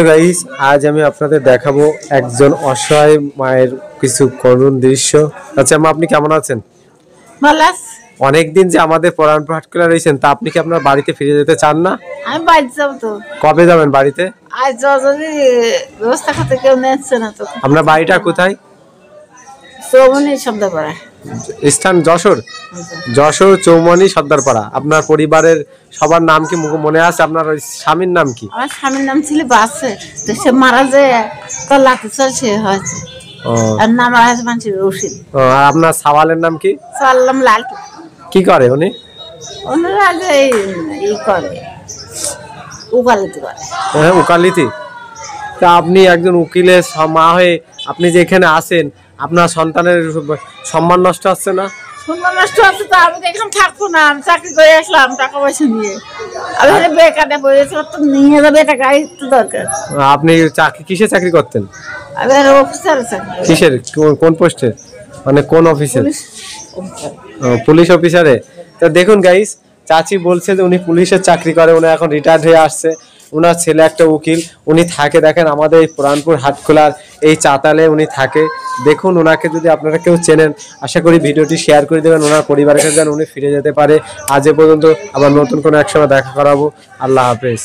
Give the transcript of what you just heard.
Hello guys, আজ আমি আপনাদের দেখাবো একজন অসহায় মায়ের কিছু করুণ দৃশ্য। আচ্ছা মা, আপনি কেমন আছেন? ভালো আছি। অনেকদিন যে আমাদের পরানপুর হাটখোলা রয়েছেন, তা আপনি কি আপনার বাড়িতে ফিরে যেতে চান না? আমি বাড়িতে যাবো তো। কবে যাবেন বাড়িতে? আজ যদি ব্যবস্থা করতে কেউ নিচ্ছে না তো। আপনার বাড়িটা কোথায়? চৌমনি শব্দপাড়া। স্থান যশোর। যশোর চৌমনি সর্দারপাড়া। আপনার পরিবারের সবার নাম কি মনে আছে? আপনার ওই স্বামীর নাম কি? আমার স্বামীর নাম ছিল বাসে, তো সে মারা যায় তো লাঠি চলছে হয়েছে। আর নাম আছে মানুষের রশিদ। আর আপনার সাওয়ালের নাম কি? সাল্লাম লালটু। কি করে উনি? ওনারা যে ই করে, উকালতি করে। হ্যাঁ, উকালতি। তা আপনি একজন উকিলের মা হয়ে আপনি যে এখানে আসেন, আপনার সন্তানের সম্মান নষ্ট হচ্ছে না? সম্মান নষ্ট হচ্ছে তো। আমি তো এখানে থাকবো না, আমি চাকরি করে আসলাম টাকা পয়সা নিয়ে। আমি বেকারে বলেছি তো, নিয়ে যাবে টাকা তো দরকার। আপনি কিসে চাকরি করতেন? আমি অফিসার চাকরি। কিসের, কোন পোস্টে, মানে কোন অফিসে? পুলিশ অফিসারে। তা দেখুন গাইস, চাচি বলছে যে উনি পুলিশের চাকরি করে, উনি এখন রিটায়ার্ড হয়ে আসছে। ওনার ছেলে একটা উকিল, উনি থাকে দেখেন আমাদের এই পুরানপুর হাটখোলার এই চাতালে উনি থাকে। দেখুন ওনাকে যদি আপনারা কেউ চেনেন, আশা করি ভিডিওটি শেয়ার করে দেবেন, ওনার পরিবারের কাছে যেন উনি ফিরে যেতে পারে। আজ এ পর্যন্ত, আবার নতুন কোনো এক সময় দেখা করাবো। আল্লাহ হাফেজ।